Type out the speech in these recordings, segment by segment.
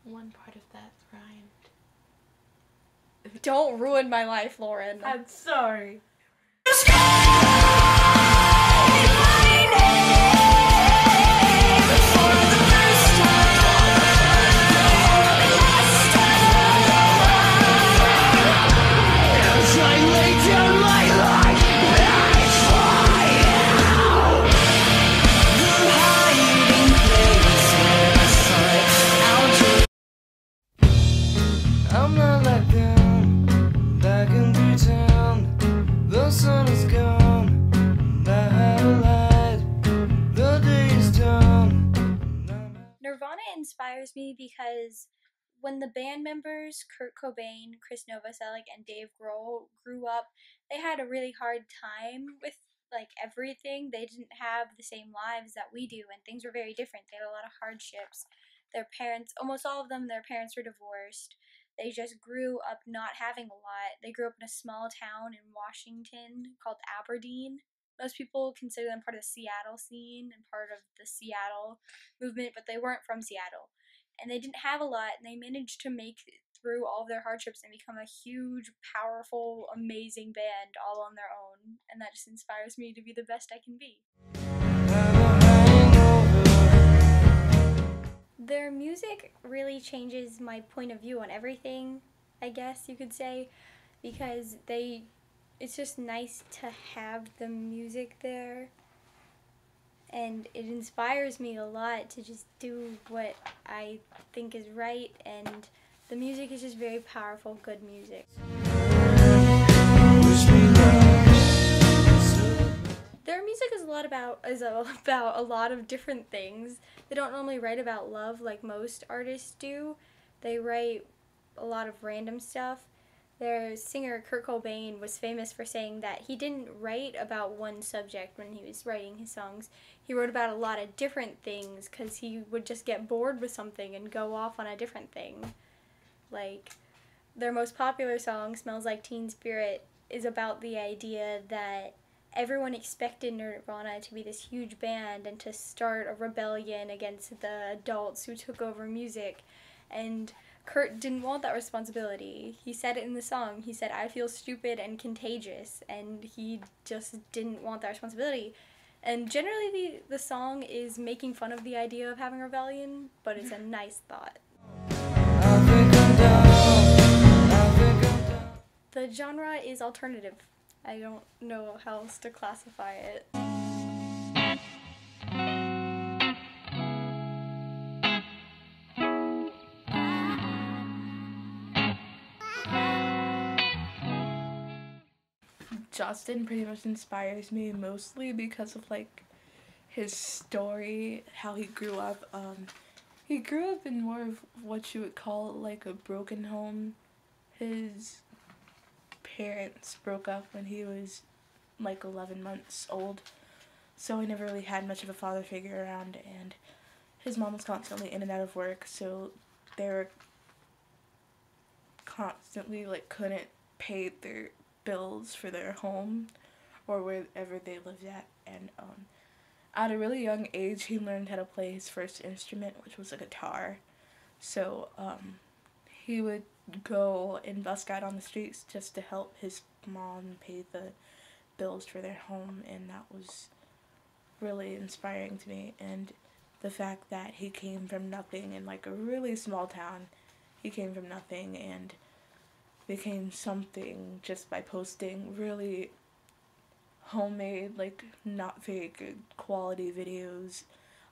One part of that rhymed. Don't ruin my life, Lauren. I'm sorry. I'm not let down, back into town. The sun is gone, and I have a light. The day is done. Nirvana inspires me because when the band members Kurt Cobain, Chris Novoselic, and Dave Grohl grew up, they had a really hard time with like everything. They didn't have the same lives that we do, and things were very different. They had a lot of hardships. Their parents, almost all of them, their parents were divorced. They just grew up not having a lot. They grew up in a small town in Washington called Aberdeen. Most people consider them part of the Seattle scene and part of the Seattle movement, but they weren't from Seattle. And they didn't have a lot, and they managed to make it through all of their hardships and become a huge, powerful, amazing band all on their own. And that just inspires me to be the best I can be. Their music really changes my point of view on everything, I guess you could say, because it's just nice to have the music there, and it inspires me a lot to just do what I think is right, and the music is just very powerful, good music. Their music is about a lot of different things. They don't normally write about love like most artists do. They write a lot of random stuff. Their singer Kurt Cobain was famous for saying that he didn't write about one subject when he was writing his songs. He wrote about a lot of different things because he would just get bored with something and go off on a different thing. Like, their most popular song, Smells Like Teen Spirit, is about the idea that everyone expected Nirvana to be this huge band and to start a rebellion against the adults who took over music. And Kurt didn't want that responsibility. He said it in the song. He said, "I feel stupid and contagious," and he just didn't want that responsibility. And generally the song is making fun of the idea of having a rebellion, but it's a nice thought. The genre is alternative. I don't know how else to classify it. Jusin pretty much inspires me mostly because of like his story, how he grew up. He grew up in more of what you would call like a broken home. His parents broke up when he was like 11 months old, so he never really had much of a father figure around, and his mom was constantly in and out of work, so they were constantly like couldn't pay their bills for their home or wherever they lived at. And at a really young age he learned how to play his first instrument, which was a guitar. So he would go and busk out on the streets just to help his mom pay the bills for their home, and that was really inspiring to me. And the fact that he came from nothing in like a really small town, he came from nothing and became something just by posting really homemade, like not very good quality videos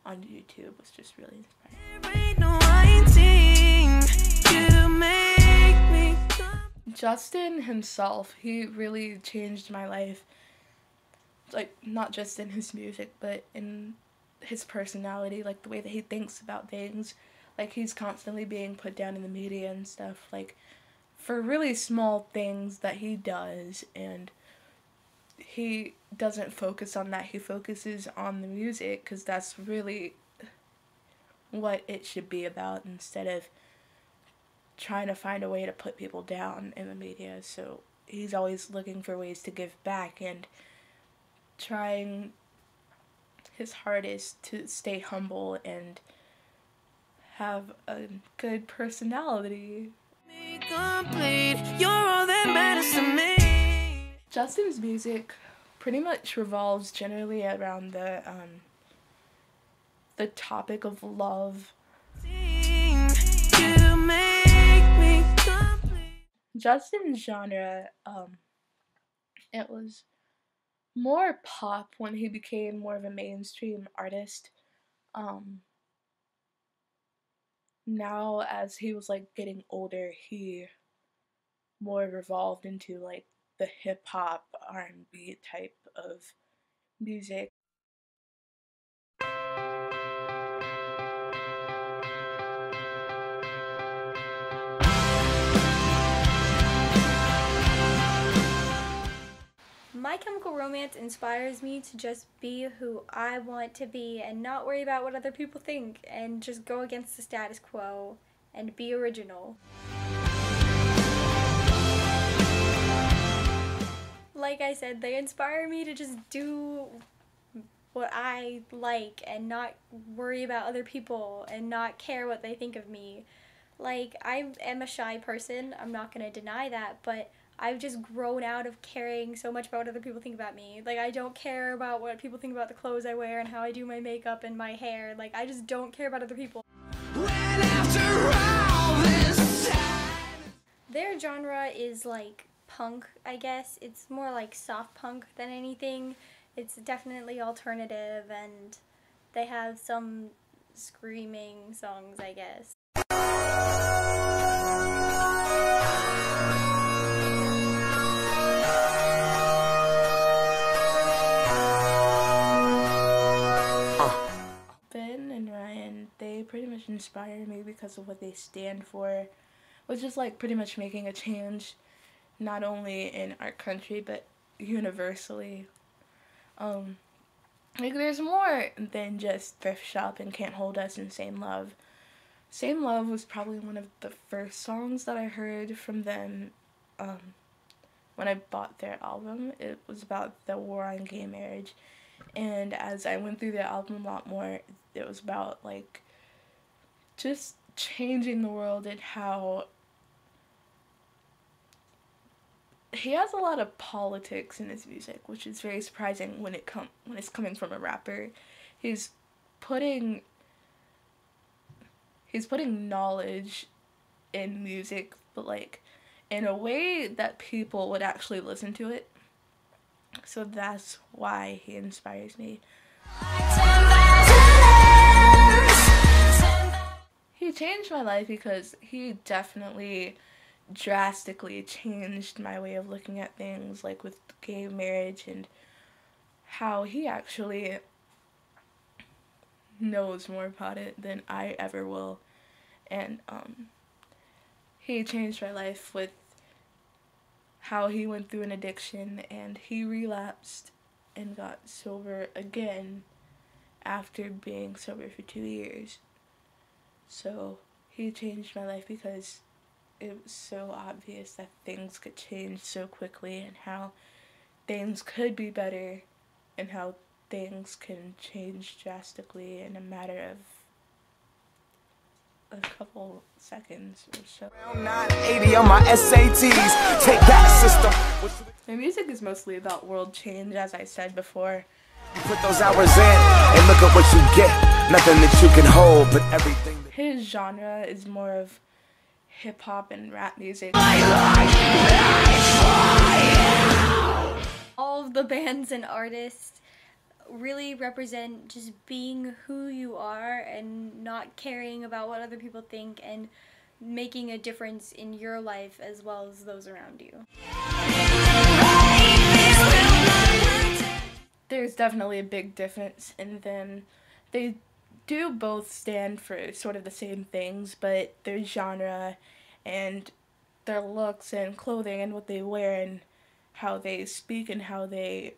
on YouTube, was just really inspiring. Jusin himself, he really changed my life, like not just in his music but in his personality, like the way that he thinks about things. Like he's constantly being put down in the media and stuff, like for really small things that he does, and he doesn't focus on that. He focuses on the music because that's really what it should be about, instead of trying to find a way to put people down in the media. So he's always looking for ways to give back and trying his hardest to stay humble and have a good personality. Complete, you're all that matters to me. Justin's music pretty much revolves generally around the topic of love. You make me complete. Justin's genre, it was more pop when he became more of a mainstream artist. Now as he was like getting older, he more revolved into like the hip hop R&B type of music. My Chemical Romance inspires me to just be who I want to be and not worry about what other people think and just go against the status quo and be original. Like I said, they inspire me to just do what I like and not worry about other people and not care what they think of me. Like, I am a shy person, I'm not gonna deny that, but I've just grown out of caring so much about what other people think about me. Like, I don't care about what people think about the clothes I wear and how I do my makeup and my hair. Like, I just don't care about other people. When after all this time. Their genre is like punk, I guess. It's more like soft punk than anything. It's definitely alternative, and they have some screaming songs, I guess. Ben and Ryan, they pretty much inspire me because of what they stand for, which is like pretty much making a change, not only in our country, but universally. Like, there's more than just Thrift Shop and Can't Hold Us and Same Love. Same Love was probably one of the first songs that I heard from them when I bought their album. It was about the war on gay marriage. And as I went through the album a lot more, it was about, like, just changing the world and how he has a lot of politics in his music, which is very surprising when it's coming from a rapper. He's putting knowledge in music, but, like, in a way that people would actually listen to it. So that's why he inspires me. He changed my life because he definitely drastically changed my way of looking at things, like with gay marriage and how he actually knows more about it than I ever will. And he changed my life with how he went through an addiction and he relapsed and got sober again after being sober for 2 years. So he changed my life because it was so obvious that things could change so quickly and how things could be better and how things can change drastically in a matter of a couple seconds or so. 980 on my SATs. Take that, system. My music is mostly about world change, as I said before. You put those hours in and look at what you get. Nothing that you can hold, but everything. His genre is more of hip-hop and rap music. All of the bands and artists really represent just being who you are and not caring about what other people think and making a difference in your life as well as those around you. There's definitely a big difference in them. They do both stand for sort of the same things, but their genre and their looks and clothing and what they wear and how they speak and how they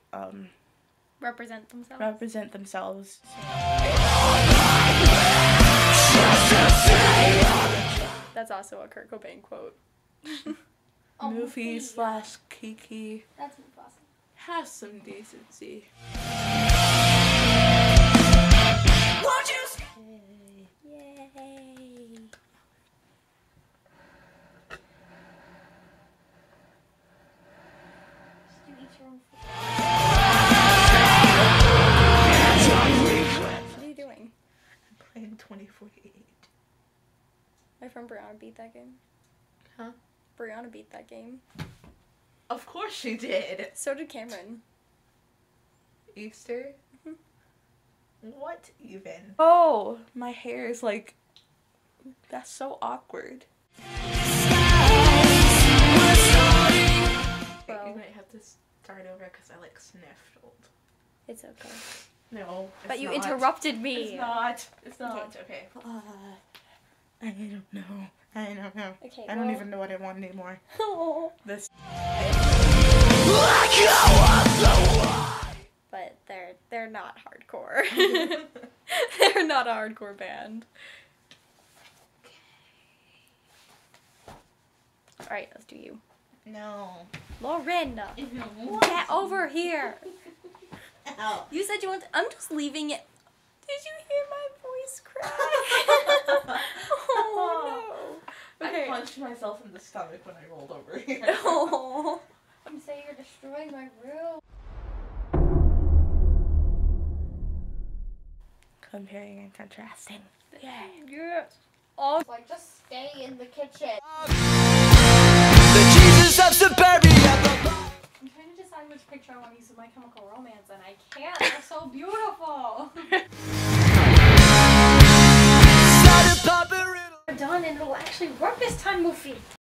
Represent themselves. That's also a Kurt Cobain quote. Goofy / Kiki. That's impossible. Have some decency. Won't you? Yay. What are you doing? I'm playing 2048. My friend Brianna beat that game. Huh? Brianna beat that game. Of course she did. So did Cameron. Easter? Mhm. What even? Oh, my hair is like... That's so awkward. Well, You might have to start over because I like sniffled. it's okay. No, it's But you not. interrupted me. It's not. It's not. Okay. I don't know. I don't know. Okay, I don't well- even know what I want anymore. This. But they're not hardcore. They're not a hardcore band. Alright, let's do you. No. Lauren, No. get over here. Ow. You said you want. I'm just leaving it. Did you hear my voice crack? Oh no. I Okay. punched myself in the stomach when I rolled over here. Oh. I'm saying you're destroying my room. Comparing and contrasting. Yeah. Yes. Oh, like just stay in the kitchen. The Jesus of Surburbia. I'm trying to decide which picture I want to use of My Chemical Romance, and I can't. They're so beautiful. We're done, and it'll actually work this time, Muffy.